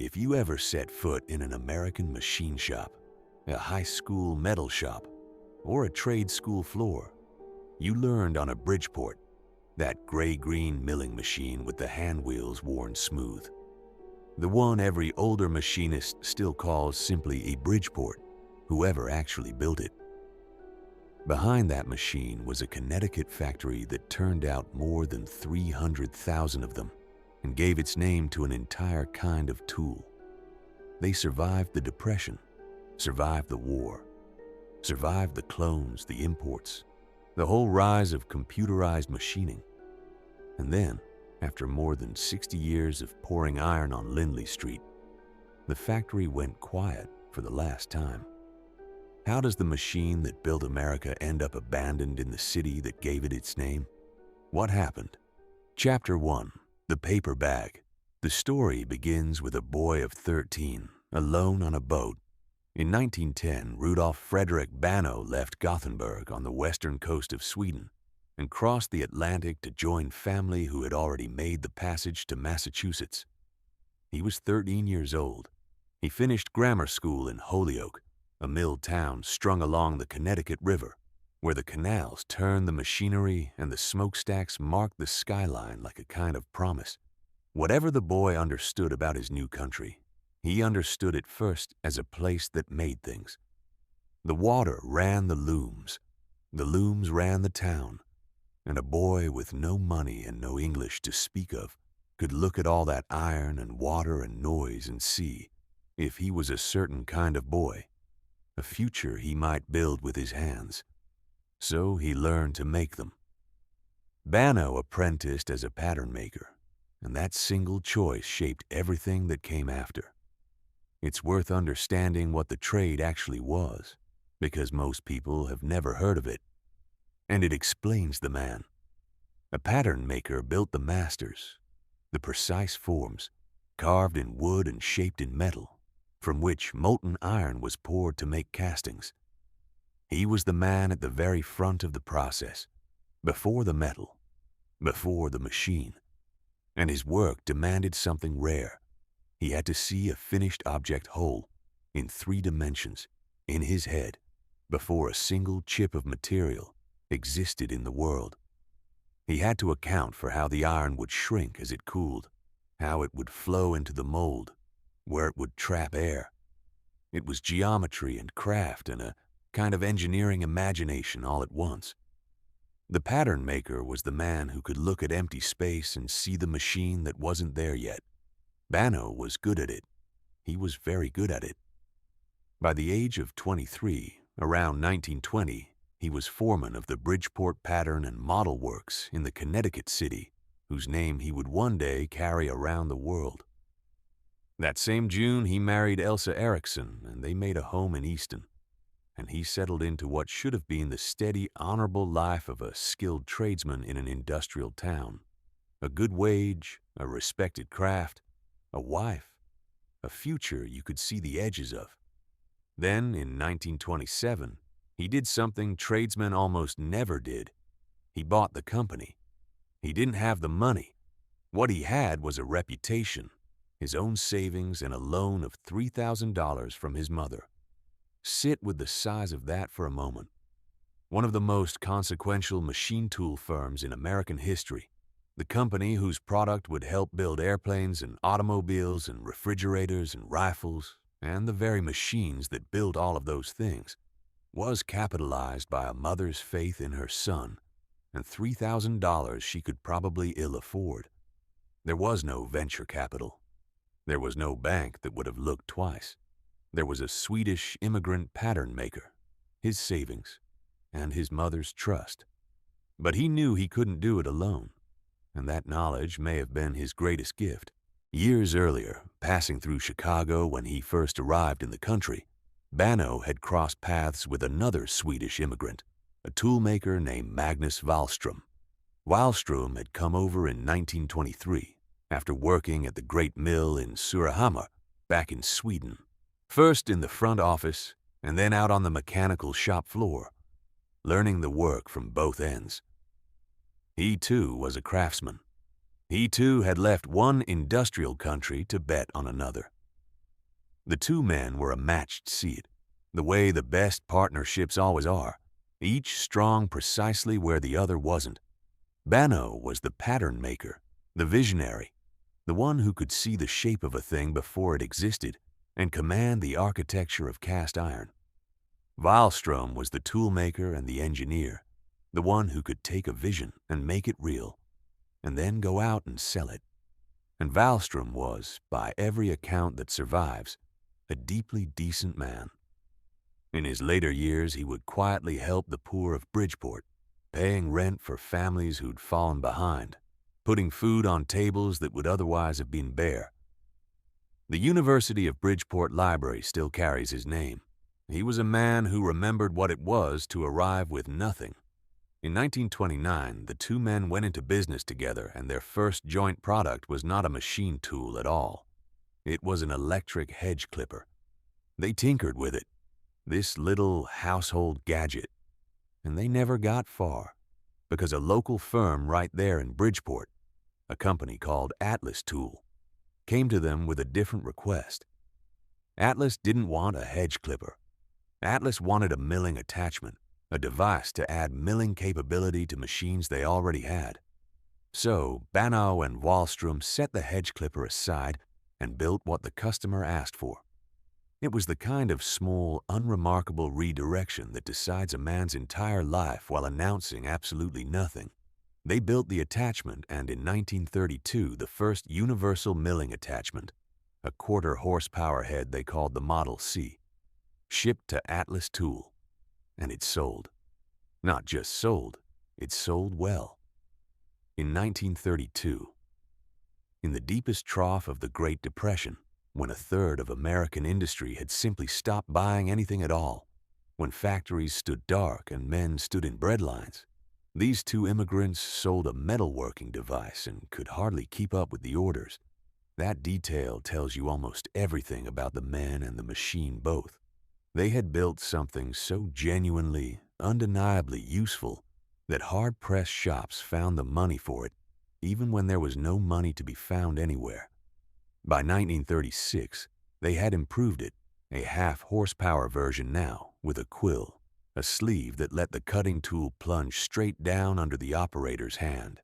If you ever set foot in an American machine shop, a high school metal shop, or a trade school floor, you learned on a Bridgeport, that gray-green milling machine with the hand wheels worn smooth. The one every older machinist still calls simply a Bridgeport, whoever actually built it. Behind that machine was a Connecticut factory that turned out more than 300,000 of them and gave its name to an entire kind of tool. They survived the Depression, survived the war, survived the clones, the imports, the whole rise of computerized machining. And then, after more than 60 years of pouring iron on Lindley Street, the factory went quiet for the last time. How does the machine that built America end up abandoned in the city that gave it its name? What happened? Chapter 1. The Paper Bag. The story begins with a boy of 13, alone on a boat. In 1910, Rudolf Frederick Banno left Gothenburg on the western coast of Sweden and crossed the Atlantic to join family who had already made the passage to Massachusetts. He was 13 years old. He finished grammar school in Holyoke, a mill town strung along the Connecticut River, where the canals turned the machinery and the smokestacks marked the skyline like a kind of promise. Whatever the boy understood about his new country, he understood it first as a place that made things. The water ran the looms ran the town, and a boy with no money and no English to speak of could look at all that iron and water and noise and see, if he was a certain kind of boy, a future he might build with his hands. So he learned to make them. Banno apprenticed as a pattern maker, and that single choice shaped everything that came after. It's worth understanding what the trade actually was, because most people have never heard of it. And it explains the man. A pattern maker built the masters, the precise forms, carved in wood and shaped in metal, from which molten iron was poured to make castings. He was the man at the very front of the process, before the metal, before the machine. And his work demanded something rare. He had to see a finished object whole, in 3 dimensions, in his head, before a single chip of material existed in the world. He had to account for how the iron would shrink as it cooled, how it would flow into the mold, where it would trap air. It was geometry and craft and a kind of engineering imagination all at once. The pattern maker was the man who could look at empty space and see the machine that wasn't there yet. Banno was good at it. He was very good at it. By the age of 23, around 1920, he was foreman of the Bridgeport Pattern and Model Works in the Connecticut city, whose name he would one day carry around the world. That same June, he married Elsa Eriksson, and they made a home in Easton. And he settled into what should have been the steady, honorable life of a skilled tradesman in an industrial town. A good wage, a respected craft, a wife, a future you could see the edges of. Then, in 1927, he did something tradesmen almost never did. He bought the company. He didn't have the money. What he had was a reputation, his own savings, and a loan of $3,000 from his mother. Sit with the size of that for a moment. One of the most consequential machine tool firms in American history, the company whose product would help build airplanes and automobiles and refrigerators and rifles, and the very machines that built all of those things, was capitalized by a mother's faith in her son, and $3,000 she could probably ill afford. There was no venture capital. There was no bank that would have looked twice. There was a Swedish immigrant pattern maker, his savings, and his mother's trust. But he knew he couldn't do it alone, and that knowledge may have been his greatest gift. Years earlier, passing through Chicago when he first arrived in the country, Banno had crossed paths with another Swedish immigrant, a toolmaker named Magnus Wallström. Wallström had come over in 1923 after working at the great mill in Surahammar back in Sweden, first in the front office and then out on the mechanical shop floor, learning the work from both ends. He too was a craftsman. He too had left one industrial country to bet on another. The two men were a matched seat, the way the best partnerships always are, each strong precisely where the other wasn't. Banno was the pattern maker, the visionary, the one who could see the shape of a thing before it existed and command the architecture of cast iron. Wallström was the toolmaker and the engineer, the one who could take a vision and make it real, and then go out and sell it. And Wallström was, by every account that survives, a deeply decent man. In his later years, he would quietly help the poor of Bridgeport, paying rent for families who'd fallen behind, putting food on tables that would otherwise have been bare. The University of Bridgeport Library still carries his name. He was a man who remembered what it was to arrive with nothing. In 1929, the two men went into business together, and their first joint product was not a machine tool at all. It was an electric hedge clipper. They tinkered with it, this little household gadget, and they never got far, because a local firm right there in Bridgeport, a company called Atlas Tool, came to them with a different request. Atlas didn't want a hedge clipper. Atlas wanted a milling attachment, a device to add milling capability to machines they already had. So Banno and Wallström set the hedge clipper aside and built what the customer asked for. It was the kind of small, unremarkable redirection that decides a man's entire life while announcing absolutely nothing. They built the attachment, and in 1932, the first universal milling attachment, a quarter-horsepower head they called the Model C, shipped to Atlas Tool, and it sold. Not just sold, it sold well. In 1932, in the deepest trough of the Great Depression, when a third of American industry had simply stopped buying anything at all, when factories stood dark and men stood in bread lines, these two immigrants sold a metalworking device and could hardly keep up with the orders. That detail tells you almost everything about the men and the machine both. They had built something so genuinely, undeniably useful that hard-pressed shops found the money for it, even when there was no money to be found anywhere. By 1936, they had improved it, a half-horsepower version now, with a quill, a sleeve that let the cutting tool plunge straight down under the operator's hand.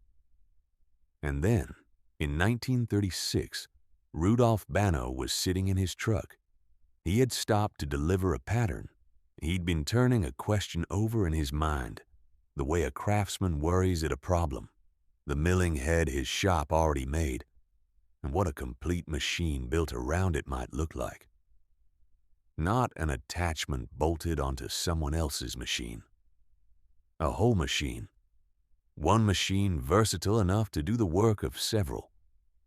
And then, in 1936, Rudolf Banno was sitting in his truck. He had stopped to deliver a pattern. He'd been turning a question over in his mind, the way a craftsman worries at a problem, the milling head his shop already made, and what a complete machine built around it might look like. Not an attachment bolted onto someone else's machine. A whole machine. One machine versatile enough to do the work of several.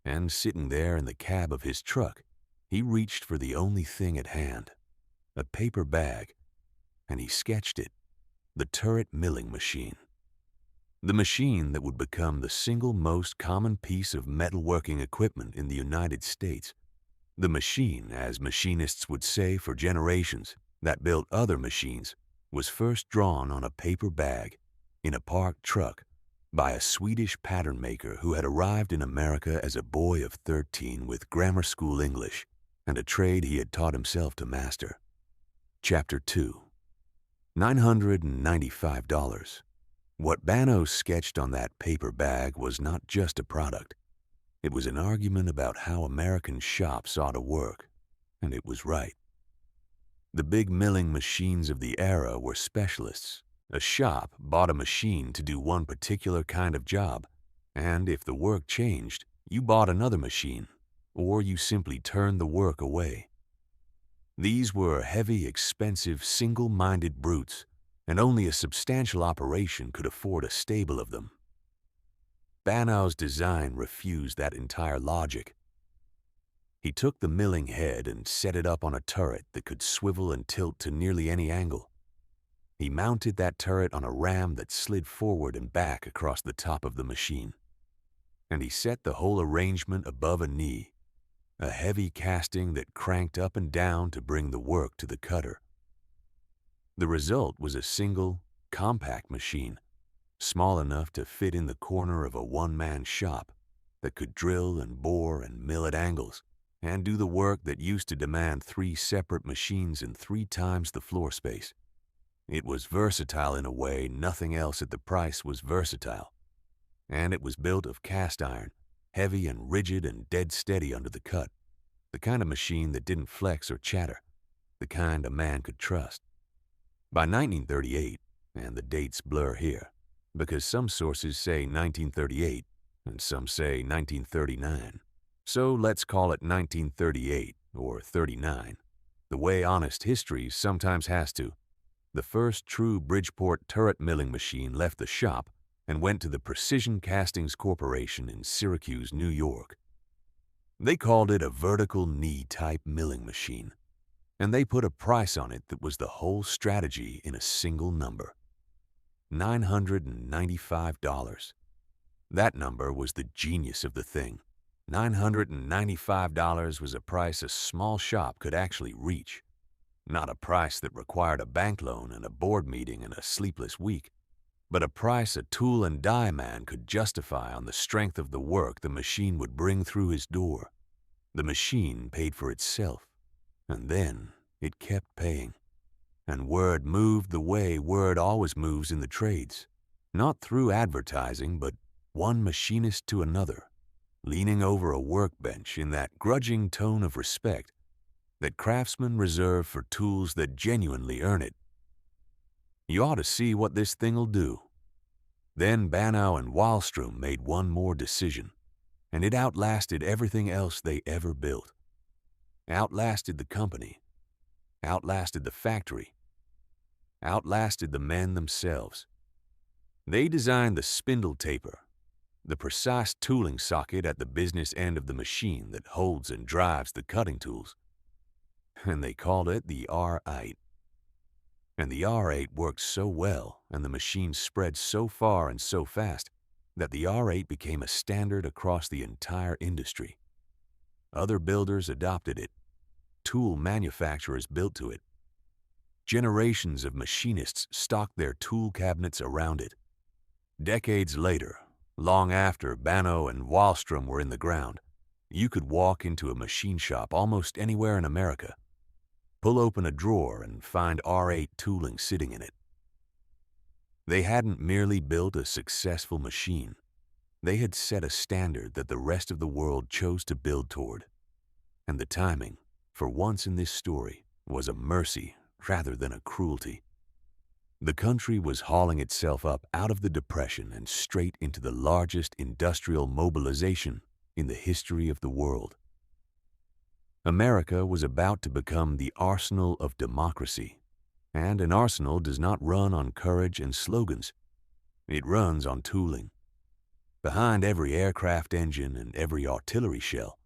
And sitting there in the cab of his truck, he reached for the only thing at hand, a paper bag, and he sketched it, the turret milling machine. The machine that would become the single most common piece of metalworking equipment in the United States. The machine, as machinists would say for generations, that built other machines, was first drawn on a paper bag, in a parked truck, by a Swedish pattern maker who had arrived in America as a boy of 13 with grammar school English and a trade he had taught himself to master. Chapter 2. $995. What Banno sketched on that paper bag was not just a product. It was an argument about how American shops ought to work, and it was right. The big milling machines of the era were specialists. A shop bought a machine to do one particular kind of job, and if the work changed, you bought another machine, or you simply turned the work away. These were heavy, expensive, single-minded brutes, and only a substantial operation could afford a stable of them. Banno's design refused that entire logic. He took the milling head and set it up on a turret that could swivel and tilt to nearly any angle. He mounted that turret on a ram that slid forward and back across the top of the machine. And he set the whole arrangement above a knee, a heavy casting that cranked up and down to bring the work to the cutter. The result was a single, compact machine, small enough to fit in the corner of a one-man shop that could drill and bore and mill at angles, and do the work that used to demand 3 separate machines and 3 times the floor space. It was versatile in a way nothing else at the price was versatile, and it was built of cast iron, heavy and rigid and dead steady under the cut, the kind of machine that didn't flex or chatter, the kind a man could trust. By 1938, and the dates blur here, because some sources say 1938 and some say 1939. So let's call it 1938 or 39, the way honest history sometimes has to. The first true Bridgeport turret milling machine left the shop and went to the Precision Castings Corporation in Syracuse, New York. They called it a vertical knee-type milling machine, and they put a price on it that was the whole strategy in a single number: $995. That number was the genius of the thing. $995 was a price a small shop could actually reach. Not a price that required a bank loan and a board meeting and a sleepless week, but a price a tool and die man could justify on the strength of the work the machine would bring through his door. The machine paid for itself, and then it kept paying. And word moved the way word always moves in the trades, not through advertising, but one machinist to another, leaning over a workbench in that grudging tone of respect that craftsmen reserve for tools that genuinely earn it. You ought to see what this thing'll do. Then Bannow and Wallstrom made one more decision, and it outlasted everything else they ever built. Outlasted the company, outlasted the factory, outlasted the men themselves. They designed the spindle taper, the precise tooling socket at the business end of the machine that holds and drives the cutting tools, and they called it the R8. And the R8 worked so well, and the machine spread so far and so fast, that the R8 became a standard across the entire industry. Other builders adopted it. Tool manufacturers built to it. Generations of machinists stocked their tool cabinets around it. Decades later, long after Bannow and Wallstrom were in the ground, you could walk into a machine shop almost anywhere in America, pull open a drawer and find R8 tooling sitting in it. They hadn't merely built a successful machine. They had set a standard that the rest of the world chose to build toward. And the timing, for once in this story, was a mercy rather than a cruelty. The country was hauling itself up out of the Depression and straight into the largest industrial mobilization in the history of the world. America was about to become the arsenal of democracy, and an arsenal does not run on courage and slogans. It runs on tooling. Behind every aircraft engine and every artillery shell,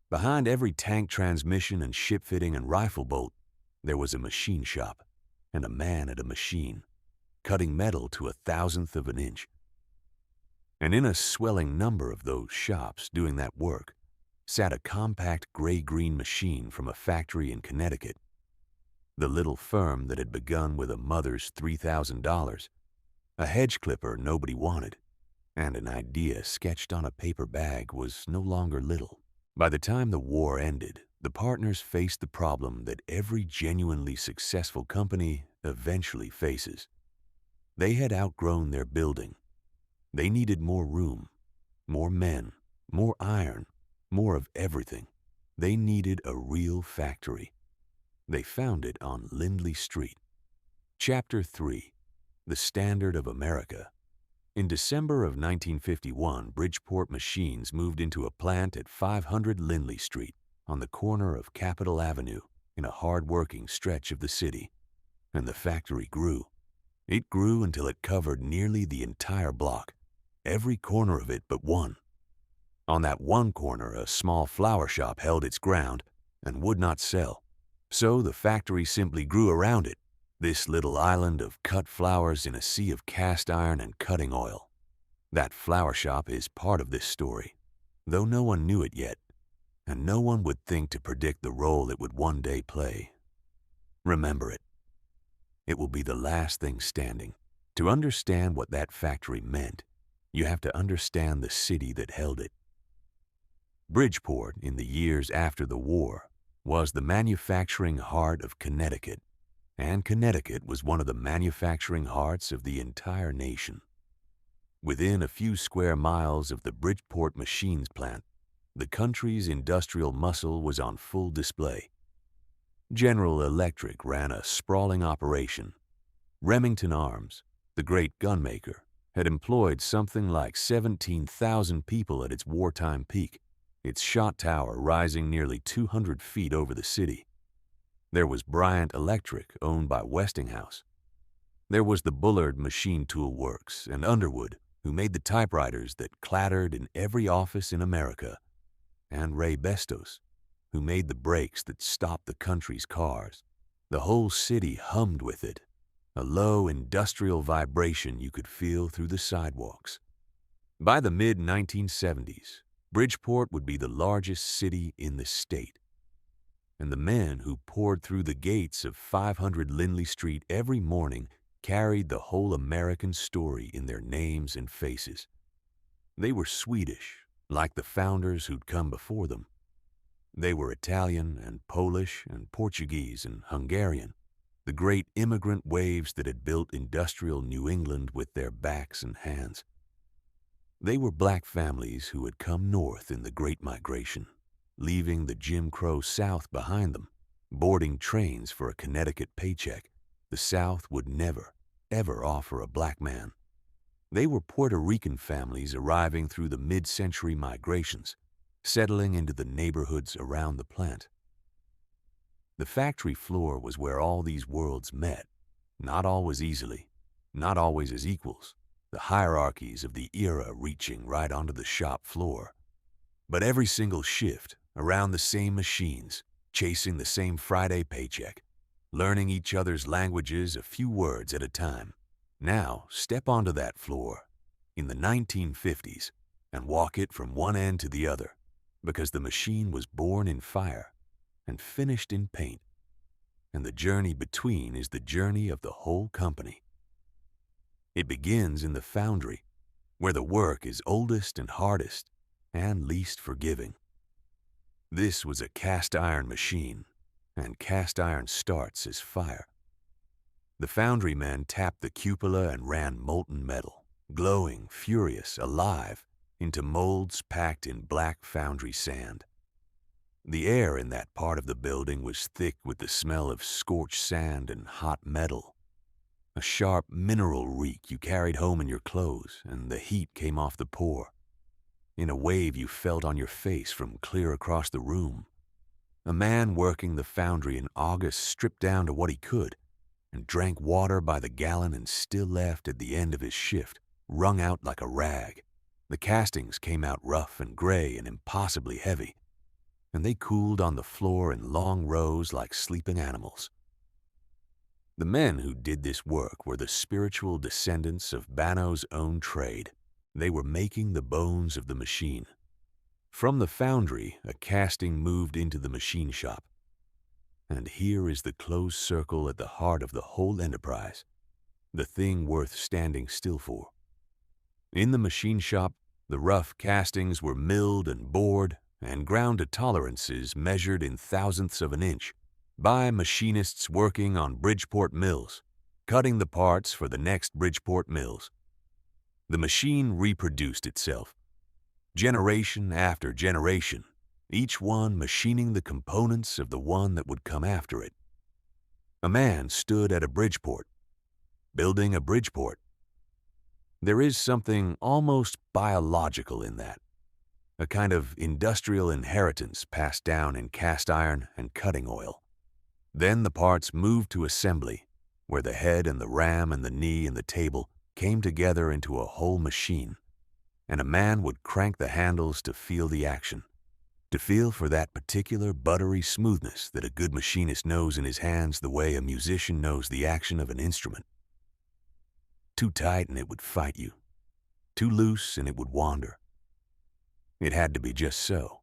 behind every tank transmission and ship fitting and rifle bolt, there was a machine shop and a man at a machine, cutting metal to 1,000th of an inch. And in a swelling number of those shops doing that work sat a compact gray-green machine from a factory in Connecticut, the little firm that had begun with a mother's $3,000, a hedge clipper nobody wanted, and an idea sketched on a paper bag was no longer little. By the time the war ended, the partners faced the problem that every genuinely successful company eventually faces. They had outgrown their building. They needed more room, more men, more iron, more of everything. They needed a real factory. They found it on Lindley Street. Chapter 3. The Standard of America. In December of 1951, Bridgeport Machines moved into a plant at 500 Lindley Street on the corner of Capitol Avenue in a hard-working stretch of the city. And the factory grew. It grew until it covered nearly the entire block, every corner of it but one. On that one corner, a small flower shop held its ground and would not sell. So the factory simply grew around it, this little island of cut flowers in a sea of cast iron and cutting oil. That flower shop is part of this story, though no one knew it yet, and no one would think to predict the role it would one day play. Remember it. It will be the last thing standing. To understand what that factory meant, you have to understand the city that held it. Bridgeport, in the years after the war, was the manufacturing heart of Connecticut, and Connecticut was one of the manufacturing hearts of the entire nation. Within a few square miles of the Bridgeport machines plant, the country's industrial muscle was on full display. General Electric ran a sprawling operation. Remington Arms, the great gunmaker, had employed something like 17,000 people at its wartime peak, its shot tower rising nearly 200 feet over the city. There was Bryant Electric, owned by Westinghouse. There was the Bullard Machine Tool Works and Underwood, who made the typewriters that clattered in every office in America, and Ray Bestos, who made the brakes that stopped the country's cars. The whole city hummed with it, a low industrial vibration you could feel through the sidewalks. By the mid-1970s, Bridgeport would be the largest city in the state, and the men who poured through the gates of 500 Lindley Street every morning carried the whole American story in their names and faces. They were Swedish, like the founders who'd come before them. They were Italian and Polish and Portuguese and Hungarian, the great immigrant waves that had built industrial New England with their backs and hands. They were black families who had come north in the Great Migration, leaving the Jim Crow South behind them, boarding trains for a Connecticut paycheck the South would never, ever offer a black man. They were Puerto Rican families arriving through the mid-century migrations, settling into the neighborhoods around the plant. The factory floor was where all these worlds met, not always easily, not always as equals, the hierarchies of the era reaching right onto the shop floor. But every single shift, around the same machines, chasing the same Friday paycheck, learning each other's languages a few words at a time. Now, step onto that floor, in the 1950s, and walk it from one end to the other, because the machine was born in fire and finished in paint, and the journey between is the journey of the whole company. It begins in the foundry, where the work is oldest and hardest and least forgiving. This was a cast iron machine, and cast iron starts as fire. The foundry men tapped the cupola and ran molten metal, glowing, furious, alive, into molds packed in black foundry sand. The air in that part of the building was thick with the smell of scorched sand and hot metal. A sharp mineral reek you carried home in your clothes, and the heat came off the pour. In a wave you felt on your face from clear across the room. A man working the foundry in August stripped down to what he could and drank water by the gallon and still left at the end of his shift, wrung out like a rag. The castings came out rough and gray and impossibly heavy, and they cooled on the floor in long rows like sleeping animals. The men who did this work were the spiritual descendants of Banno's own trade. They were making the bones of the machine. From the foundry, a casting moved into the machine shop. And here is the closed circle at the heart of the whole enterprise, the thing worth standing still for. In the machine shop, the rough castings were milled and bored and ground to tolerances measured in thousandths of an inch by machinists working on Bridgeport mills, cutting the parts for the next Bridgeport mills. The machine reproduced itself, generation after generation, each one machining the components of the one that would come after it. A man stood at a Bridgeport, building a Bridgeport. There is something almost biological in that, a kind of industrial inheritance passed down in cast iron and cutting oil. Then the parts moved to assembly, where the head and the ram and the knee and the table came together into a whole machine, and a man would crank the handles to feel the action, to feel for that particular buttery smoothness that a good machinist knows in his hands the way a musician knows the action of an instrument. Too tight and it would fight you. Too loose and it would wander. It had to be just so.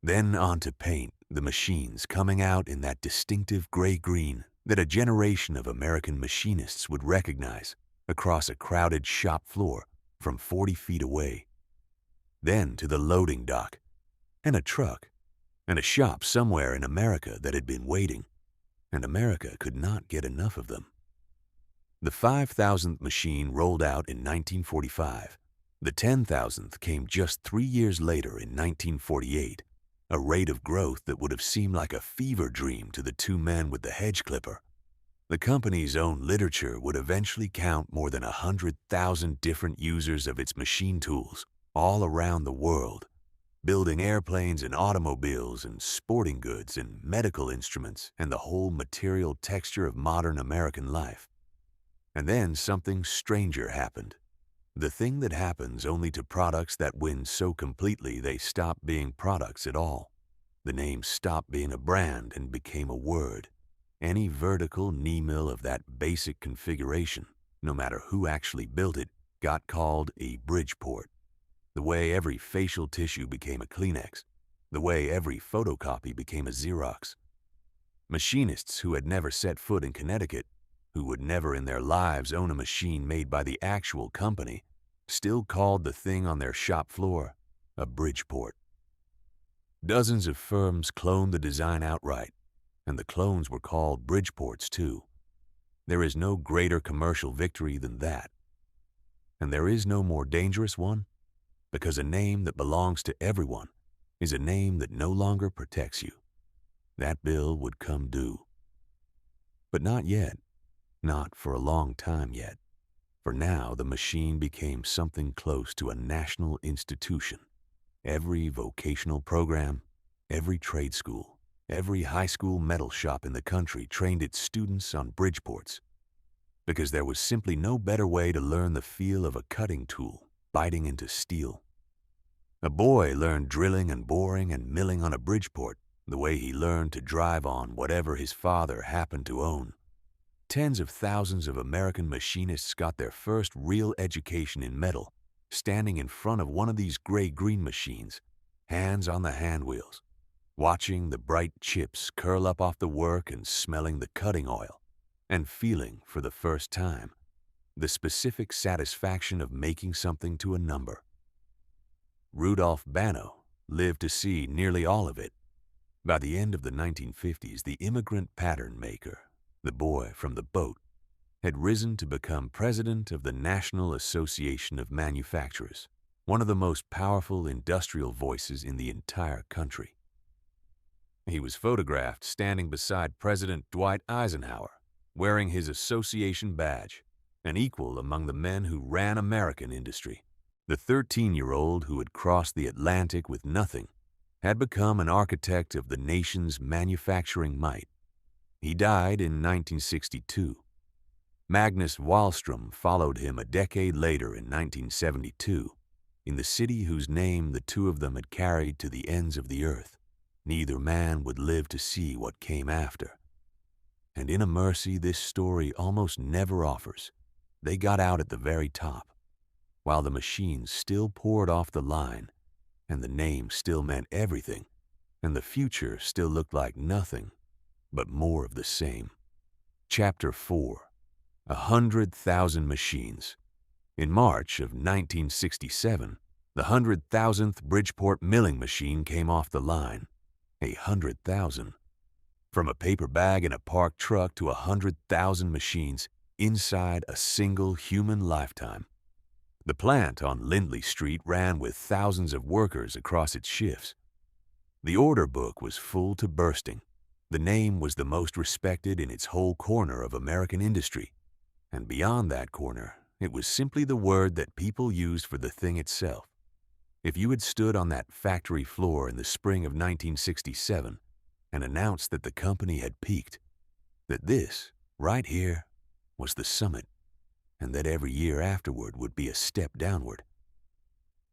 Then on to paint, the machines coming out in that distinctive gray-green that a generation of American machinists would recognize across a crowded shop floor from 40 feet away. Then to the loading dock, and a truck, and a shop somewhere in America that had been waiting, and America could not get enough of them. The 5,000th machine rolled out in 1945. The 10,000th came just 3 years later in 1948, a rate of growth that would have seemed like a fever dream to the two men with the hedge clipper. The company's own literature would eventually count more than 100,000 different users of its machine tools all around the world, building airplanes and automobiles and sporting goods and medical instruments and the whole material texture of modern American life. And then something stranger happened. The thing that happens only to products that win so completely they stop being products at all. The name stopped being a brand and became a word. Any vertical knee mill of that basic configuration, no matter who actually built it, got called a Bridgeport. The way every facial tissue became a Kleenex. The way every photocopy became a Xerox. Machinists who had never set foot in Connecticut, who would never in their lives own a machine made by the actual company, still called the thing on their shop floor a Bridgeport. Dozens of firms cloned the design outright, and the clones were called Bridgeports too. There is no greater commercial victory than that. And there is no more dangerous one, because a name that belongs to everyone is a name that no longer protects you. That bill would come due. But not yet, not for a long time yet. For now, the machine became something close to a national institution. Every vocational program, every trade school, every high school metal shop in the country trained its students on Bridgeports, because there was simply no better way to learn the feel of a cutting tool biting into steel. A boy learned drilling and boring and milling on a Bridgeport the way he learned to drive on whatever his father happened to own. Tens of thousands of American machinists got their first real education in metal, standing in front of one of these gray-green machines, hands on the hand wheels, watching the bright chips curl up off the work and smelling the cutting oil, and feeling, for the first time, the specific satisfaction of making something to a number. Rudolph Banno lived to see nearly all of it. By the end of the 1950s, the immigrant pattern maker, the boy from the boat, had risen to become president of the National Association of Manufacturers, one of the most powerful industrial voices in the entire country. He was photographed standing beside President Dwight Eisenhower, wearing his association badge, an equal among the men who ran American industry. The 13-year-old who had crossed the Atlantic with nothing had become an architect of the nation's manufacturing might. He died in 1962. Magnus Wallstrom followed him a decade later in 1972, in the city whose name the two of them had carried to the ends of the earth. Neither man would live to see what came after. And in a mercy this story almost never offers, they got out at the very top, while the machines still poured off the line, and the name still meant everything, and the future still looked like nothing but more of the same. Chapter 4. 100,000 machines. In March of 1967, the 100,000th Bridgeport milling machine came off the line. 100,000. From a paper bag in a parked truck to 100,000 machines inside a single human lifetime. The plant on Lindley Street ran with thousands of workers across its shifts. The order book was full to bursting. The name was the most respected in its whole corner of American industry. And beyond that corner, it was simply the word that people used for the thing itself. If you had stood on that factory floor in the spring of 1967 and announced that the company had peaked, that this, right here, was the summit, and that every year afterward would be a step downward,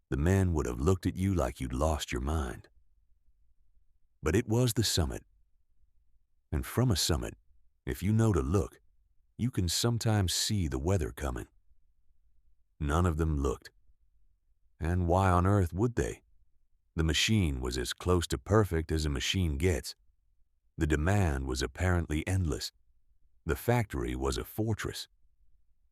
the men would have looked at you like you'd lost your mind. But it was the summit. And from a summit, if you know to look, you can sometimes see the weather coming. None of them looked. And why on earth would they? The machine was as close to perfect as a machine gets. The demand was apparently endless. The factory was a fortress.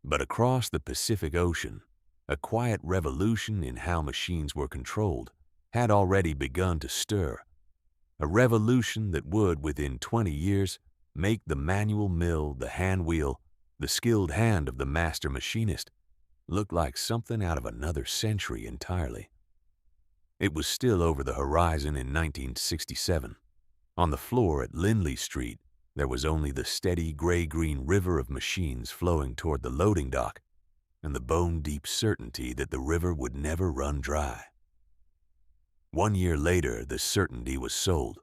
But across the Pacific Ocean, a quiet revolution in how machines were controlled had already begun to stir, a revolution that would, within 20 years, make the manual mill, the hand wheel, the skilled hand of the master machinist look like something out of another century entirely. It was still over the horizon in 1967. On the floor at Lindley Street, there was only the steady gray-green river of machines flowing toward the loading dock, and the bone-deep certainty that the river would never run dry. 1 year later, the certainty was sold.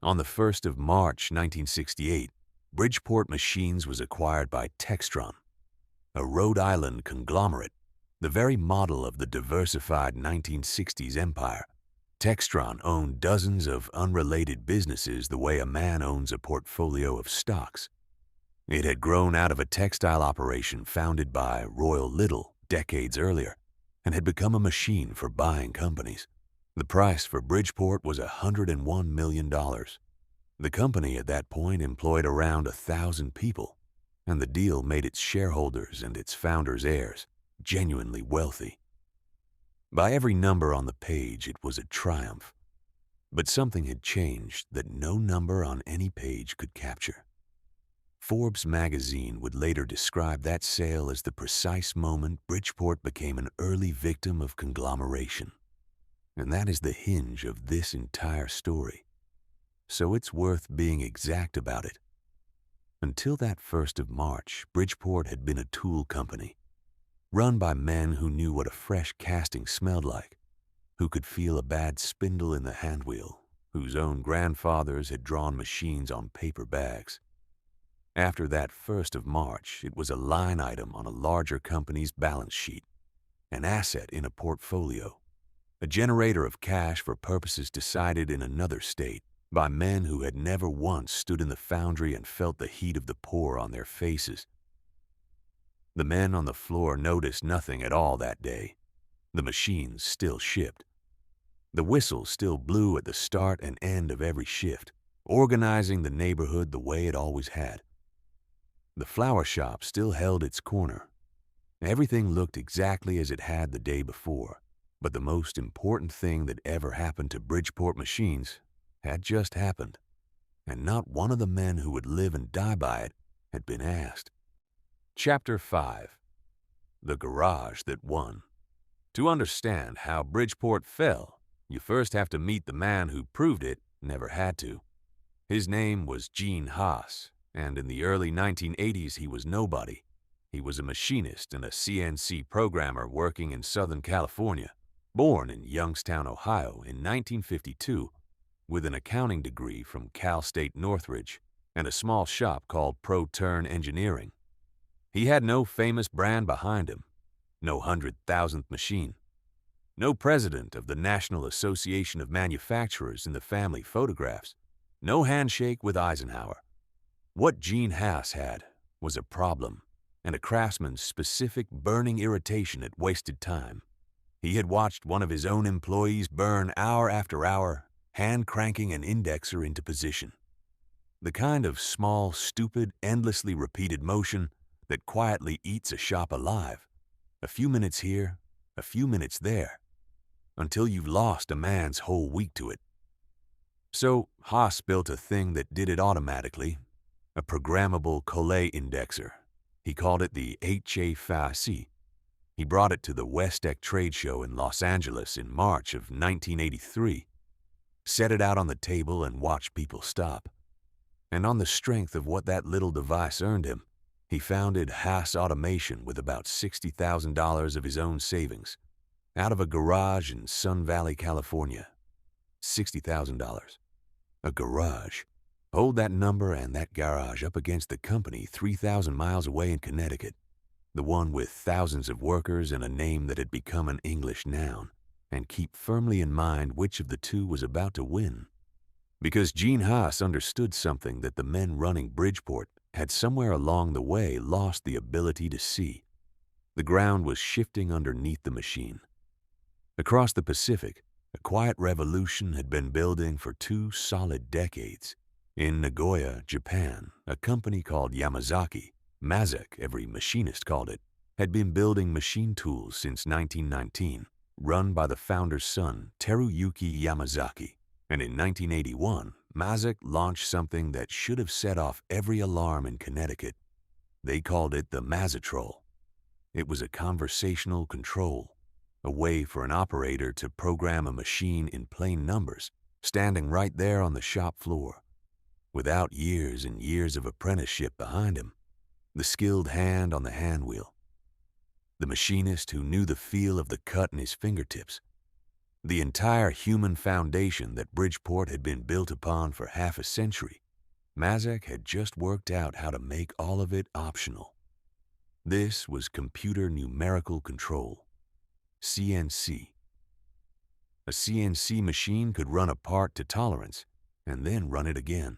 On the 1st of March 1968, Bridgeport Machines was acquired by Textron, a Rhode Island conglomerate, the very model of the diversified 1960s empire. Textron owned dozens of unrelated businesses the way a man owns a portfolio of stocks. It had grown out of a textile operation founded by Royal Little decades earlier and had become a machine for buying companies. The price for Bridgeport was $101 million. The company at that point employed around 1,000 people, and the deal made its shareholders and its founders' heirs genuinely wealthy. By every number on the page, it was a triumph. But something had changed that no number on any page could capture. Forbes magazine would later describe that sale as the precise moment Bridgeport became an early victim of conglomeration. And that is the hinge of this entire story. So it's worth being exact about it. Until that 1st of March, Bridgeport had been a tool company, run by men who knew what a fresh casting smelled like, who could feel a bad spindle in the handwheel, whose own grandfathers had drawn machines on paper bags. After that 1st of March, it was a line item on a larger company's balance sheet, an asset in a portfolio, a generator of cash for purposes decided in another state by men who had never once stood in the foundry and felt the heat of the pour on their faces. The men on the floor noticed nothing at all that day. The machines still shipped. The whistle still blew at the start and end of every shift, organizing the neighborhood the way it always had. The flower shop still held its corner. Everything looked exactly as it had the day before, but the most important thing that ever happened to Bridgeport Machines had just happened, and not one of the men who would live and die by it had been asked. Chapter 5. The Garage That Won. To understand how Bridgeport fell, you first have to meet the man who proved it never had to. His name was Gene Haas, and in the early 1980s he was nobody. He was a machinist and a CNC programmer working in Southern California, born in Youngstown, Ohio in 1952, with an accounting degree from Cal State Northridge and a small shop called Pro Turn Engineering. He had no famous brand behind him, no 100,000th machine, no president of the National Association of Manufacturers in the family photographs, no handshake with Eisenhower. What Gene Haas had was a problem and a craftsman's specific burning irritation at wasted time. He had watched one of his own employees burn hour after hour, hand-cranking an indexer into position. The kind of small, stupid, endlessly repeated motion that quietly eats a shop alive. A few minutes here, a few minutes there, until you've lost a man's whole week to it. So Haas built a thing that did it automatically, a programmable Collet indexer. He called it the HA5C. He brought it to the Westech trade show in Los Angeles in March of 1983, set it out on the table and watched people stop. And on the strength of what that little device earned him, he founded Haas Automation with about $60,000 of his own savings, out of a garage in Sun Valley, California. $60,000. A garage. Hold that number and that garage up against the company 3,000 miles away in Connecticut, the one with thousands of workers and a name that had become an English noun, and keep firmly in mind which of the two was about to win. Because Gene Haas understood something that the men running Bridgeport had somewhere along the way lost the ability to see. The ground was shifting underneath the machine. Across the Pacific, a quiet revolution had been building for 2 solid decades. In Nagoya, Japan, a company called Yamazaki, Mazak, every machinist called it, had been building machine tools since 1919. run by the founder's son, Teruyuki Yamazaki. And in 1981, Mazak launched something that should have set off every alarm in Connecticut. They called it the Mazatrol. It was a conversational control, a way for an operator to program a machine in plain numbers, standing right there on the shop floor, without years and years of apprenticeship behind him, the skilled hand on the hand wheel, the machinist who knew the feel of the cut in his fingertips. The entire human foundation that Bridgeport had been built upon for half a century, Mazak had just worked out how to make all of it optional. This was computer numerical control, CNC. A CNC machine could run a part to tolerance, and then run it again,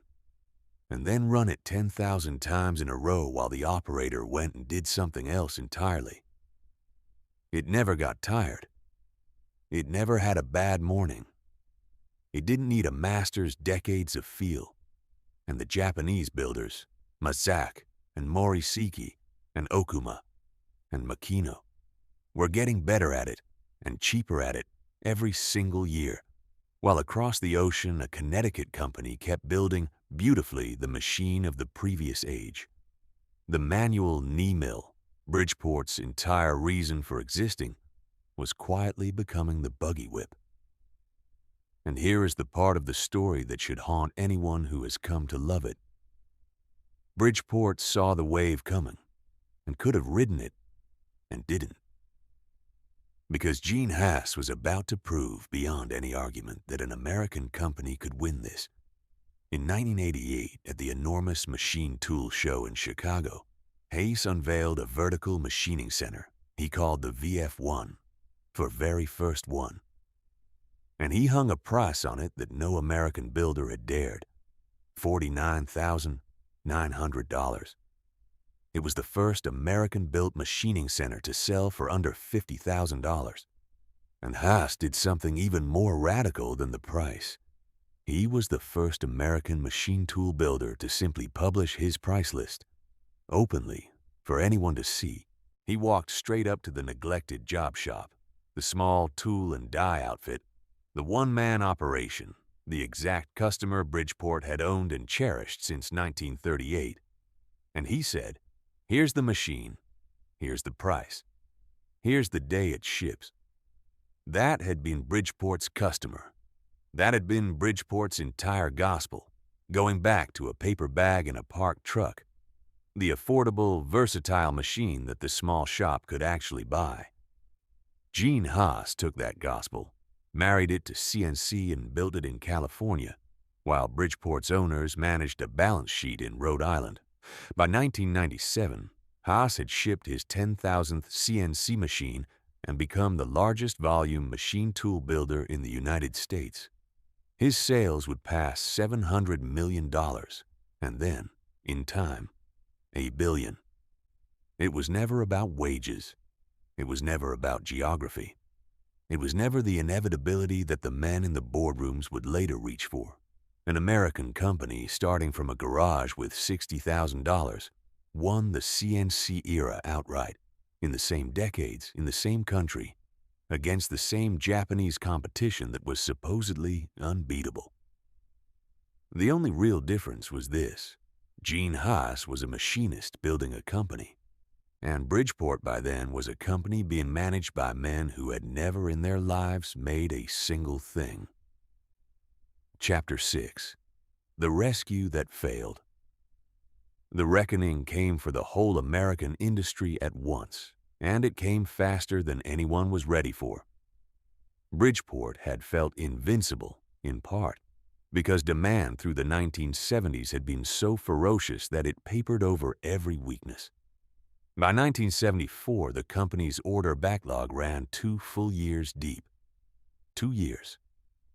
and then run it 10,000 times in a row while the operator went and did something else entirely. It never got tired. It never had a bad morning. It didn't need a master's decades of feel. And the Japanese builders, Mazak and Morisiki and Okuma and Makino, were getting better at it and cheaper at it every single year, while across the ocean a Connecticut company kept building beautifully the machine of the previous age. The manual knee mill, Bridgeport's entire reason for existing, was quietly becoming the buggy whip. And here is the part of the story that should haunt anyone who has come to love it. Bridgeport saw the wave coming and could have ridden it and didn't. Because Gene Haas was about to prove beyond any argument that an American company could win this. In 1988, at the enormous machine tool show in Chicago, Haas unveiled a vertical machining center he called the VF1, for very first one. And he hung a price on it that no American builder had dared, $49,900. It was the first American-built machining center to sell for under $50,000. And Haas did something even more radical than the price. He was the first American machine tool builder to simply publish his price list, openly, for anyone to see. He walked straight up to the neglected job shop, the small tool and die outfit, the one-man operation, the exact customer Bridgeport had owned and cherished since 1938. And he said, "Here's the machine, here's the price, here's the day it ships." That had been Bridgeport's customer. That had been Bridgeport's entire gospel, going back to a paper bag in a parked truck, the affordable, versatile machine that the small shop could actually buy. Gene Haas took that gospel, married it to CNC and built it in California, while Bridgeport's owners managed a balance sheet in Rhode Island. By 1997, Haas had shipped his 10,000th CNC machine and become the largest volume machine tool builder in the United States. His sales would pass $700 million, and then, in time, $1 billion. It was never about wages. It was never about geography. It was never the inevitability that the men in the boardrooms would later reach for. An American company starting from a garage with $60,000 won the CNC era outright, in the same decades, in the same country, against the same Japanese competition that was supposedly unbeatable. The only real difference was this: Gene Haas was a machinist building a company, and Bridgeport by then was a company being managed by men who had never in their lives made a single thing. Chapter 6. The Rescue That Failed. The reckoning came for the whole American industry at once, and it came faster than anyone was ready for. Bridgeport had felt invincible, in part, because demand through the 1970s had been so ferocious that it papered over every weakness. By 1974, the company's order backlog ran 2 full years deep. 2 years.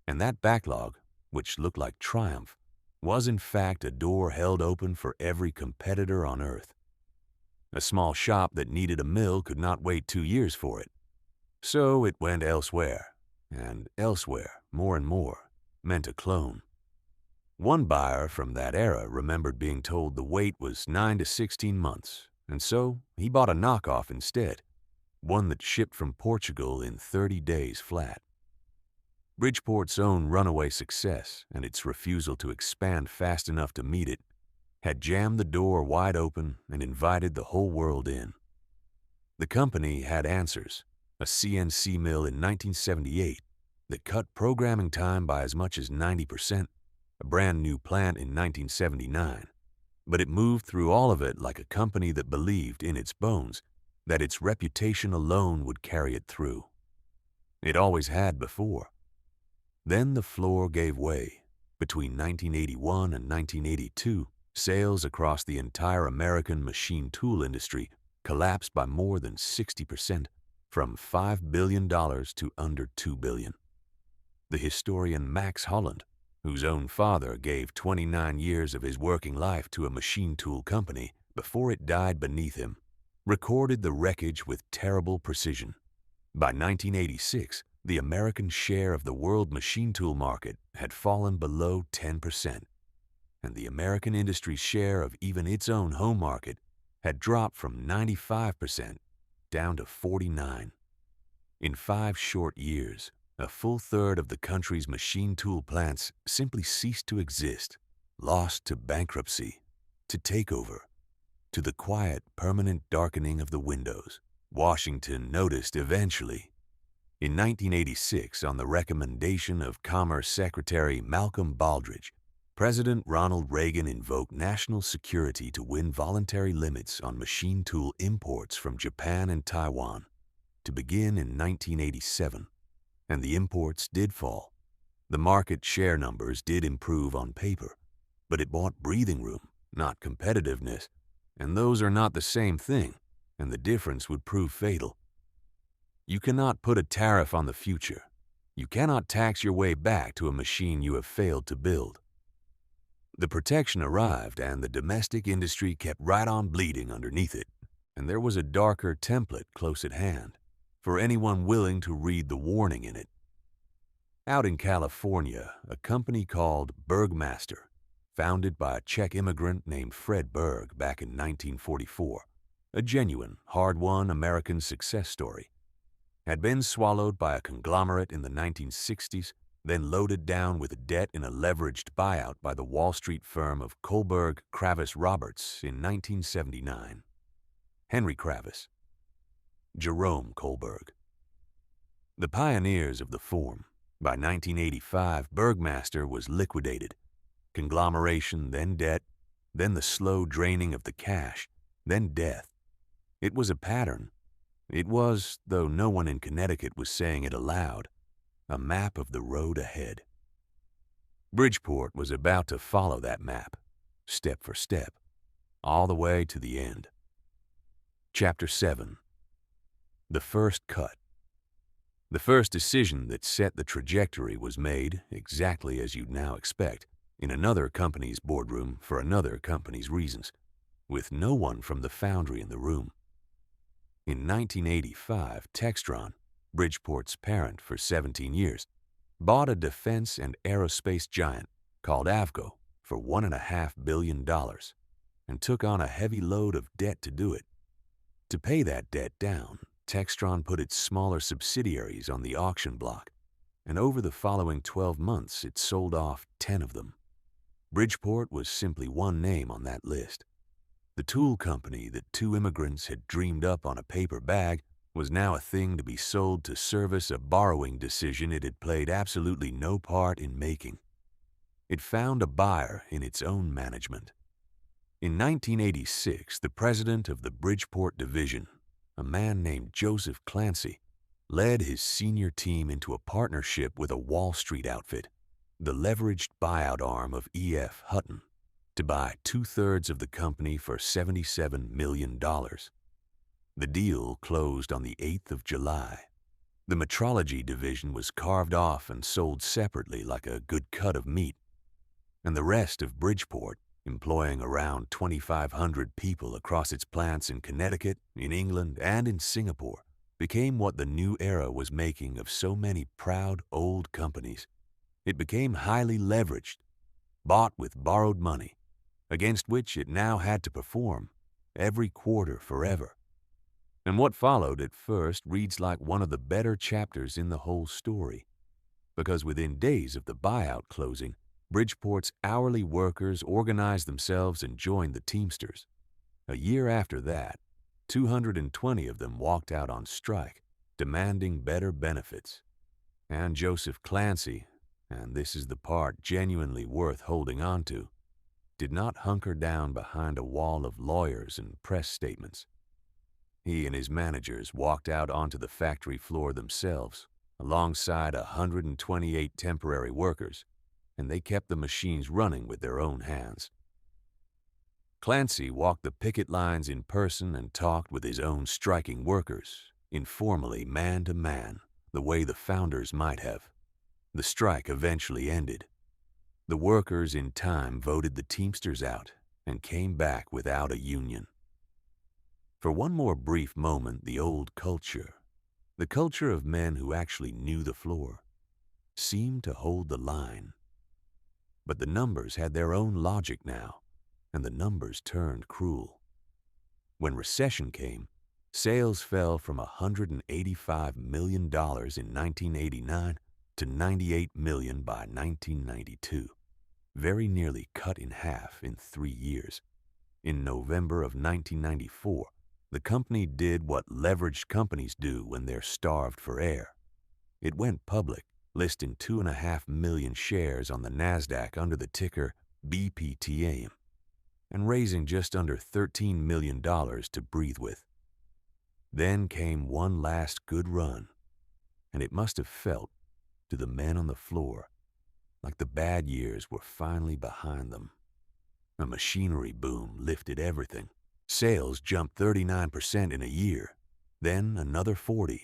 And that backlog, which looked like triumph, was in fact a door held open for every competitor on earth. A small shop that needed a mill could not wait 2 years for it. So it went elsewhere, and elsewhere, more and more, meant a clone. One buyer from that era remembered being told the wait was 9 to 16 months, and so he bought a knockoff instead. one that shipped from Portugal in 30 days flat. Bridgeport's own runaway success and its refusal to expand fast enough to meet it had jammed the door wide open and invited the whole world in. The company had answers, a CNC mill in 1978 that cut programming time by as much as 90%, a brand new plant in 1979, but it moved through all of it like a company that believed in its bones that its reputation alone would carry it through. It always had before. Then the floor gave way. Between 1981 and 1982, sales across the entire American machine tool industry collapsed by more than 60%, from $5 billion to under $2 billion. The historian Max Holland, whose own father gave 29 years of his working life to a machine tool company before it died beneath him, recorded the wreckage with terrible precision. By 1986, the American share of the world machine tool market had fallen below 10%, and the American industry's share of even its own home market had dropped from 95% down to 49%. In 5 short years, a full third of the country's machine tool plants simply ceased to exist, lost to bankruptcy, to takeover, to the quiet, permanent darkening of the windows. Washington noticed eventually. In 1986, on the recommendation of Commerce Secretary Malcolm Baldrige, President Ronald Reagan invoked national security to win voluntary limits on machine tool imports from Japan and Taiwan, to begin in 1987. And the imports did fall. The market share numbers did improve on paper, but it bought breathing room, not competitiveness, and those are not the same thing, and the difference would prove fatal. You cannot put a tariff on the future. You cannot tax your way back to a machine you have failed to build. The protection arrived, and the domestic industry kept right on bleeding underneath it, and there was a darker template close at hand for anyone willing to read the warning in it. Out in California, a company called Bergmaster, founded by a Czech immigrant named Fred Berg back in 1944, a genuine, hard-won American success story, had been swallowed by a conglomerate in the 1960s, then loaded down with debt in a leveraged buyout by the Wall Street firm of Kohlberg Kravis Roberts in 1979. Henry Kravis, Jerome Kohlberg. The pioneers of the form. By 1985, Bergmaster was liquidated. Conglomeration, then debt, then the slow draining of the cash, then death. It was a pattern. It was, though no one in Connecticut was saying it aloud, a map of the road ahead. Bridgeport was about to follow that map, step for step, all the way to the end. Chapter 7. The First Cut. The first decision that set the trajectory was made, exactly as you'd now expect, in another company's boardroom for another company's reasons, with no one from the foundry in the room. In 1985, Textron, Bridgeport's parent for 17 years, bought a defense and aerospace giant called Avco for $1.5 billion and took on a heavy load of debt to do it. To pay that debt down, Textron put its smaller subsidiaries on the auction block, and over the following 12 months it sold off 10 of them. Bridgeport was simply one name on that list. The tool company that 2 immigrants had dreamed up on a paper bag was now a thing to be sold to service a borrowing decision it had played absolutely no part in making. It found a buyer in its own management. In 1986, the president of the Bridgeport division, a man named Joseph Clancy, led his senior team into a partnership with a Wall Street outfit, the leveraged buyout arm of E.F. Hutton, to buy 2/3 of the company for $77 million. The deal closed on the 8th of July. The metrology division was carved off and sold separately like a good cut of meat, and the rest of Bridgeport, employing around 2,500 people across its plants in Connecticut, in England, and in Singapore, became what the new era was making of so many proud old companies. It became highly leveraged, bought with borrowed money, against which it now had to perform every quarter forever. And what followed at first reads like one of the better chapters in the whole story, because within days of the buyout closing, Bridgeport's hourly workers organized themselves and joined the Teamsters. A year after that, 220 of them walked out on strike, demanding better benefits. And Joseph Clancy, and this is the part genuinely worth holding on to, did not hunker down behind a wall of lawyers and press statements. He and his managers walked out onto the factory floor themselves, alongside 128 temporary workers, and they kept the machines running with their own hands. Clancy walked the picket lines in person and talked with his own striking workers, informally man to man, the way the founders might have. The strike eventually ended. The workers in time voted the Teamsters out and came back without a union. For one more brief moment, the old culture, the culture of men who actually knew the floor, seemed to hold the line. But the numbers had their own logic now, and the numbers turned cruel. When recession came, sales fell from $185 million in 1989 to $98 million by 1992, very nearly cut in half in 3 years. In November of 1994, the company did what leveraged companies do when they're starved for air. It went public, listing 2.5 million shares on the NASDAQ under the ticker BPTAM, and raising just under $13 million to breathe with. Then came one last good run, and it must have felt, to the men on the floor, like the bad years were finally behind them. A machinery boom lifted everything. Sales jumped 39% in a year, then another 40%,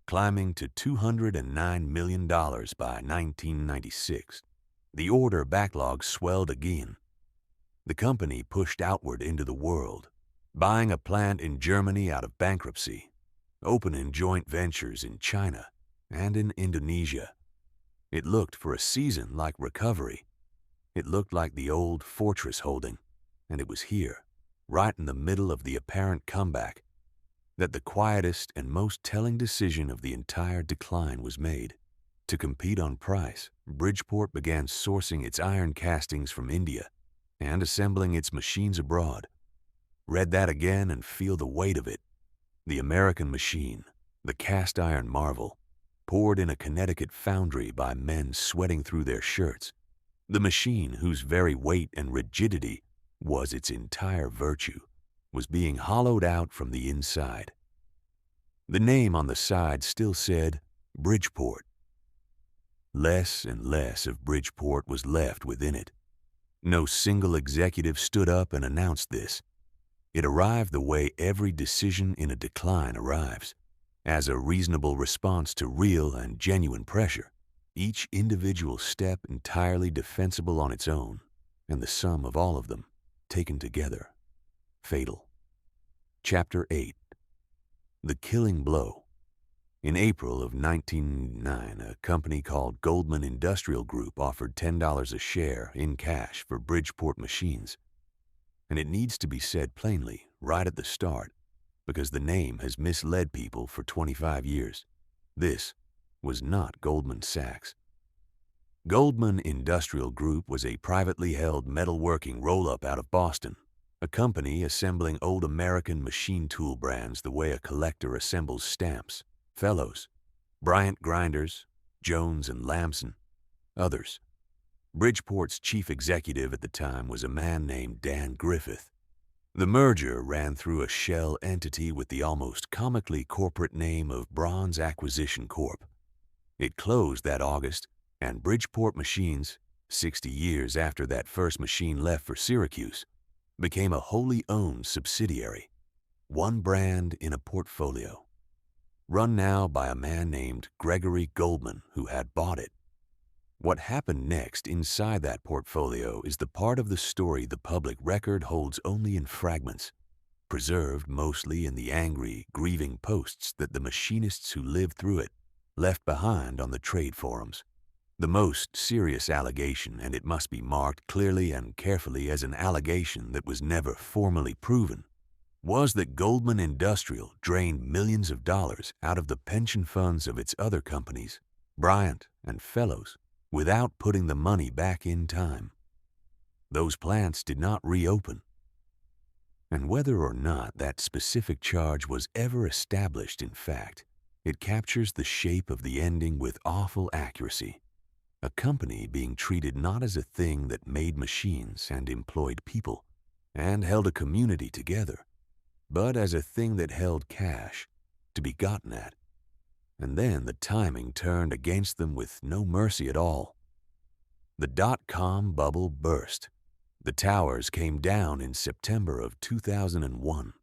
climbing to $209 million by 1996. The order backlog swelled again. The company pushed outward into the world, buying a plant in Germany out of bankruptcy, opening joint ventures in China and in Indonesia. It looked for a season like recovery. It looked like the old fortress holding, and it was here, right in the middle of the apparent comeback, that the quietest and most telling decision of the entire decline was made. To compete on price, Bridgeport began sourcing its iron castings from India and assembling its machines abroad. Read that again and feel the weight of it. The American machine, the cast iron marvel, poured in a Connecticut foundry by men sweating through their shirts. The machine whose very weight and rigidity was its entire virtue, was being hollowed out from the inside. The name on the side still said Bridgeport. Less and less of Bridgeport was left within it. No single executive stood up and announced this. It arrived the way every decision in a decline arrives, as a reasonable response to real and genuine pressure, each individual step entirely defensible on its own, and the sum of all of them, taken together, fatal. Chapter 8. The Killing Blow. In April of 1909, a company called Goldman Industrial Group offered $10 a share in cash for Bridgeport machines. And it needs to be said plainly, right at the start, because the name has misled people for 25 years. This was not Goldman Sachs. Goldman Industrial Group was a privately held metalworking roll-up out of Boston, a company assembling old American machine tool brands the way a collector assembles stamps. Fellows, Bryant Grinders, Jones and Lamson, others. Bridgeport's chief executive at the time was a man named Dan Griffith. The merger ran through a shell entity with the almost comically corporate name of Bronze Acquisition Corp. It closed that August, and Bridgeport Machines, 60 years after that first machine left for Syracuse, became a wholly owned subsidiary, one brand in a portfolio, run now by a man named Gregory Goldman, who had bought it. What happened next inside that portfolio is the part of the story the public record holds only in fragments, preserved mostly in the angry, grieving posts that the machinists who lived through it left behind on the trade forums. The most serious allegation, and it must be marked clearly and carefully as an allegation that was never formally proven, was that Goldman Industrial drained millions of dollars out of the pension funds of its other companies, Bryant and Fellows, without putting the money back in time. Those plants did not reopen. And whether or not that specific charge was ever established in fact, it captures the shape of the ending with awful accuracy. A company being treated not as a thing that made machines and employed people and held a community together, but as a thing that held cash to be gotten at. And then the timing turned against them with no mercy at all. The dot-com bubble burst. The towers came down in September of 2001,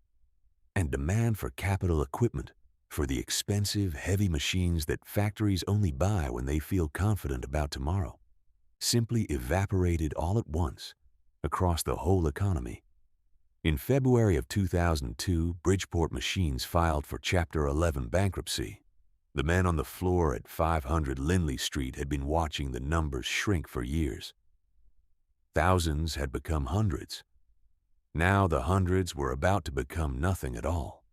and demand for capital equipment, for the expensive, heavy machines that factories only buy when they feel confident about tomorrow, simply evaporated all at once across the whole economy. In February of 2002, Bridgeport Machines filed for Chapter 11 bankruptcy. The men on the floor at 500 Lindley Street had been watching the numbers shrink for years. Thousands had become hundreds. Now the hundreds were about to become nothing at all.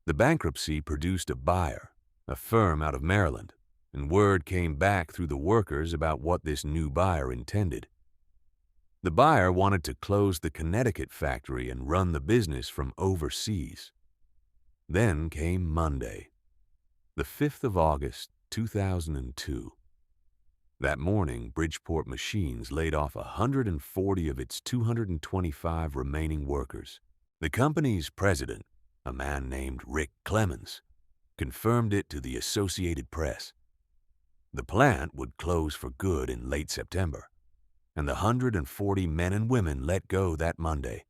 The bankruptcy produced a buyer, a firm out of Maryland, and word came back through the workers about what this new buyer intended. The buyer wanted to close the Connecticut factory and run the business from overseas. Then came Monday, the 5th of August, 2002. That morning, Bridgeport Machines laid off 140 of its 225 remaining workers. The company's president, a man named Rick Clemens, confirmed it to the Associated Press. The plant would close for good in late September, and the 140 men and women let go that Monday,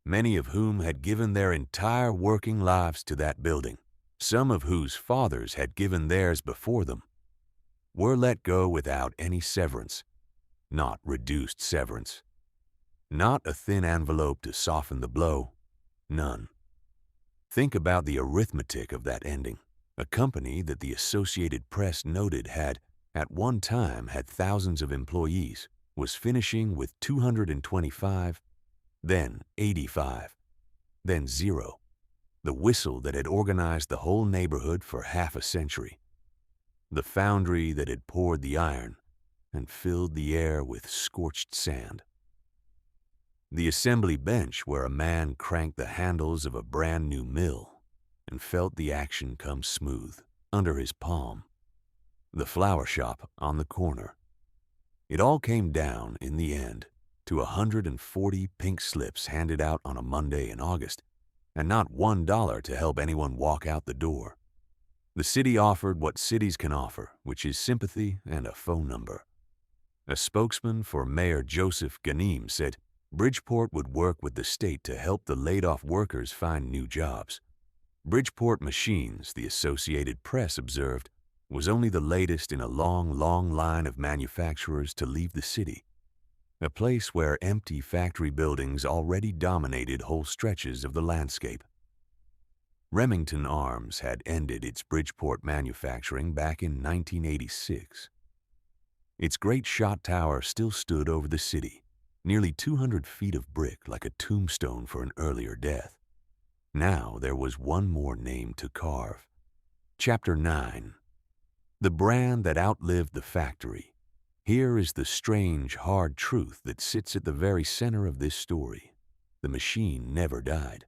many of whom had given their entire working lives to that building, some of whose fathers had given theirs before them, were let go without any severance, not reduced severance, not a thin envelope to soften the blow, none. Think about the arithmetic of that ending. A company that the Associated Press noted had, at one time, had thousands of employees, was finishing with 225, then 85, then 0. The whistle that had organized the whole neighborhood for half a century. The foundry that had poured the iron and filled the air with scorched sand. The assembly bench where a man cranked the handles of a brand new mill and felt the action come smooth under his palm. The flower shop on the corner. It all came down, in the end, to 140 pink slips handed out on a Monday in August, and not $1 to help anyone walk out the door. The city offered what cities can offer, which is sympathy and a phone number. A spokesman for Mayor Joseph Ganim said Bridgeport would work with the state to help the laid-off workers find new jobs. Bridgeport Machines, the Associated Press observed, was only the latest in a long, long line of manufacturers to leave the city, a place where empty factory buildings already dominated whole stretches of the landscape. Remington Arms had ended its Bridgeport manufacturing back in 1986. Its great shot tower still stood over the city, nearly 200 feet of brick like a tombstone for an earlier death. Now there was one more name to carve. Chapter 9. The brand that outlived the factory. Here is the strange, hard truth that sits at the very center of this story. The machine never died.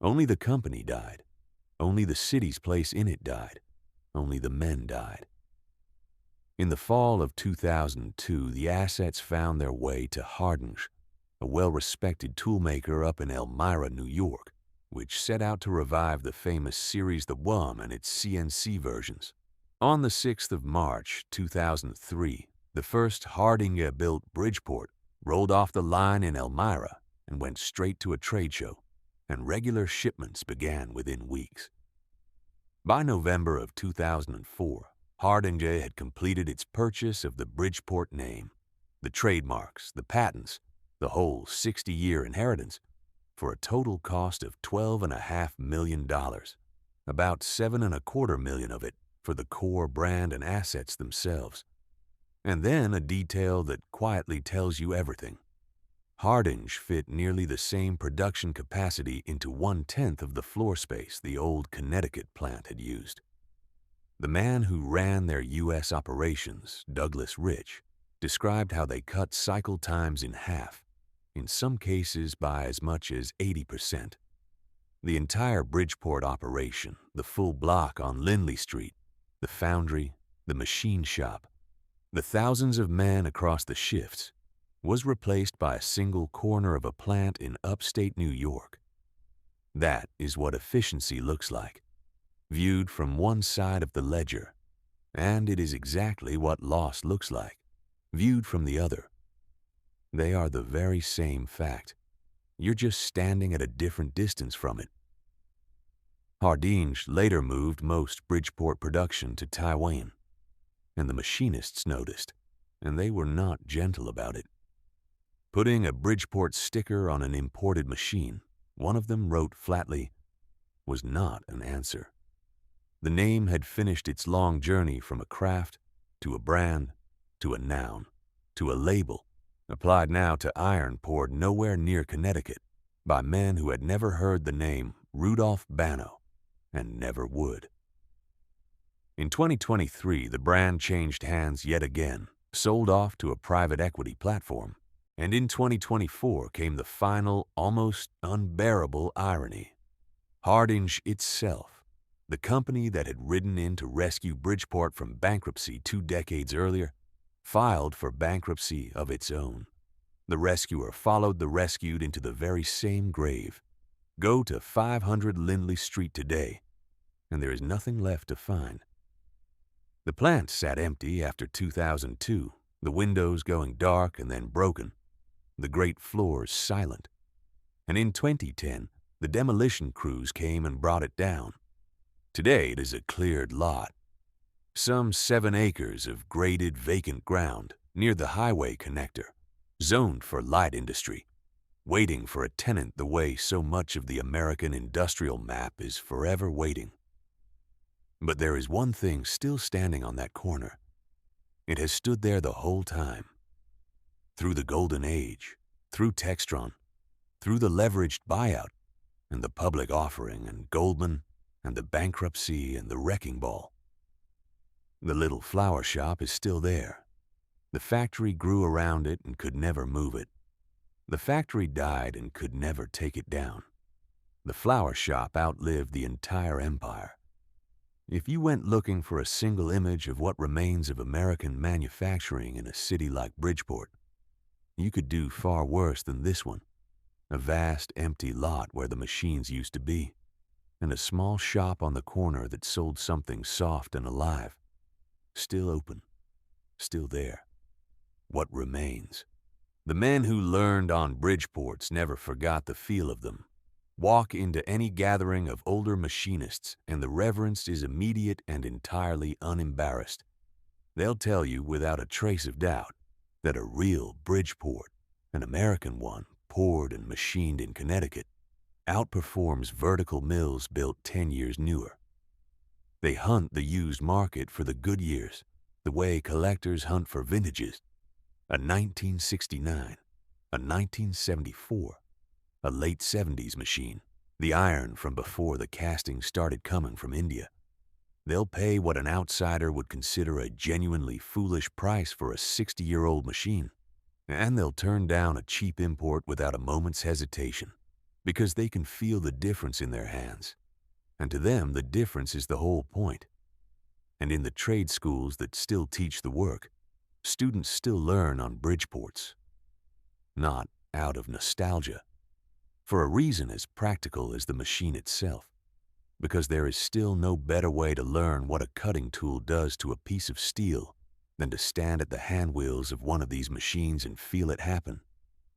Only the company died. Only the city's place in it died. Only the men died. In the fall of 2002, the assets found their way to Hardinge, a well-respected toolmaker up in Elmira, New York, which set out to revive the famous series The Wum and its CNC versions. On the 6th of March, 2003, the first Hardinge-built Bridgeport rolled off the line in Elmira and went straight to a trade show, and regular shipments began within weeks. By November of 2004, Hardinge had completed its purchase of the Bridgeport name, the trademarks, the patents, the whole 60-year inheritance, for a total cost of $12.5 million, about $7.25 million of it for the core brand and assets themselves. And then a detail that quietly tells you everything. Hardinge fit nearly the same production capacity into 1/10 of the floor space the old Connecticut plant had used. The man who ran their U.S. operations, Douglas Rich, described how they cut cycle times in half, in some cases by as much as 80%. The entire Bridgeport operation, the full block on Lindley Street, the foundry, the machine shop, the thousands of men across the shifts, was replaced by a single corner of a plant in upstate New York. That is what efficiency looks like, viewed from one side of the ledger, and it is exactly what loss looks like, viewed from the other. They are the very same fact. You're just standing at a different distance from it. Hardinge later moved most Bridgeport production to Taiwan, and the machinists noticed, and they were not gentle about it. Putting a Bridgeport sticker on an imported machine, one of them wrote flatly, was not an answer. The name had finished its long journey from a craft to a brand to a noun to a label, applied now to iron poured nowhere near Connecticut by men who had never heard the name Rudolph Banno and never would. In 2023, the brand changed hands yet again, sold off to a private equity platform, and in 2024 came the final, almost unbearable irony. Hardinge itself, the company that had ridden in to rescue Bridgeport from bankruptcy 2 decades earlier, filed for bankruptcy of its own. The rescuer followed the rescued into the very same grave. Go to 500 Lindley Street today, and there is nothing left to find. The plant sat empty after 2002, the windows going dark and then broken, the great floors silent. And in 2010, the demolition crews came and brought it down. Today it is a cleared lot. Some 7 acres of graded vacant ground near the highway connector, zoned for light industry, waiting for a tenant the way so much of the American industrial map is forever waiting. But there is one thing still standing on that corner. It has stood there the whole time. Through the golden age, through Textron, through the leveraged buyout, and the public offering, and Goldman, and the bankruptcy, and the wrecking ball. The little flower shop is still there. The factory grew around it and could never move it. The factory died and could never take it down. The flower shop outlived the entire empire. If you went looking for a single image of what remains of American manufacturing in a city like Bridgeport, you could do far worse than this one. A vast empty lot where the machines used to be, and a small shop on the corner that sold something soft and alive. Still open, still there. What remains? The men who learned on Bridgeports never forgot the feel of them. Walk into any gathering of older machinists, and the reverence is immediate and entirely unembarrassed. They'll tell you without a trace of doubt that a real Bridgeport, an American one poured and machined in Connecticut, outperforms vertical mills built 10 years newer. They hunt the used market for the good years, the way collectors hunt for vintages. A 1969, a 1974, a late 70s machine, the iron from before the casting started coming from India. They'll pay what an outsider would consider a genuinely foolish price for a 60-year-old machine, and they'll turn down a cheap import without a moment's hesitation, because they can feel the difference in their hands, and to them the difference is the whole point. And in the trade schools that still teach the work, students still learn on Bridgeports, not out of nostalgia, for a reason as practical as the machine itself, because there is still no better way to learn what a cutting tool does to a piece of steel than to stand at the hand wheels of one of these machines and feel it happen.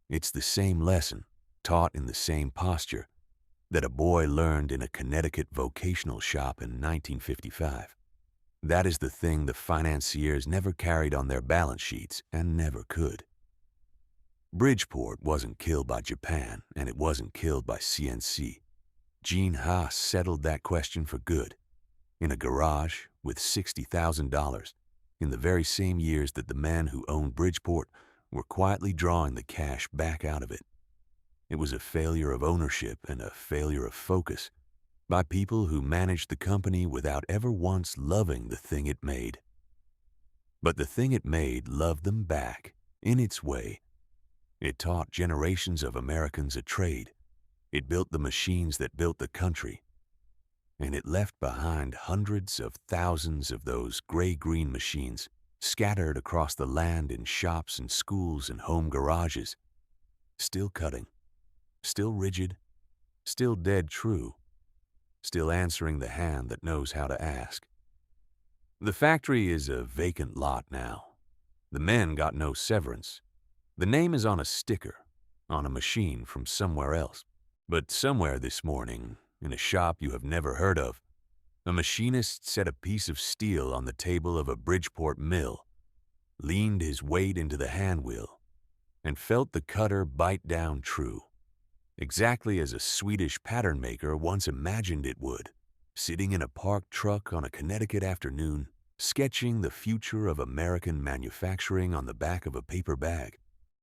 It's the same lesson, taught in the same posture, that a boy learned in a Connecticut vocational shop in 1955. That is the thing the financiers never carried on their balance sheets and never could. Bridgeport wasn't killed by Japan, and it wasn't killed by CNC. Gene Haas settled that question for good, in a garage with $60,000, in the very same years that the man who owned Bridgeport were quietly drawing the cash back out of it. It was a failure of ownership and a failure of focus by people who managed the company without ever once loving the thing it made. But the thing it made loved them back, in its way. It taught generations of Americans a trade. It built the machines that built the country. And it left behind hundreds of thousands of those gray-green machines scattered across the land in shops and schools and home garages, still cutting, still rigid, still dead true, still answering the hand that knows how to ask. The factory is a vacant lot now. The men got no severance. The name is on a sticker, on a machine from somewhere else. But somewhere this morning, in a shop you have never heard of, a machinist set a piece of steel on the table of a Bridgeport mill, leaned his weight into the handwheel, and felt the cutter bite down true, exactly as a Swedish pattern maker once imagined it would, sitting in a parked truck on a Connecticut afternoon, sketching the future of American manufacturing on the back of a paper bag.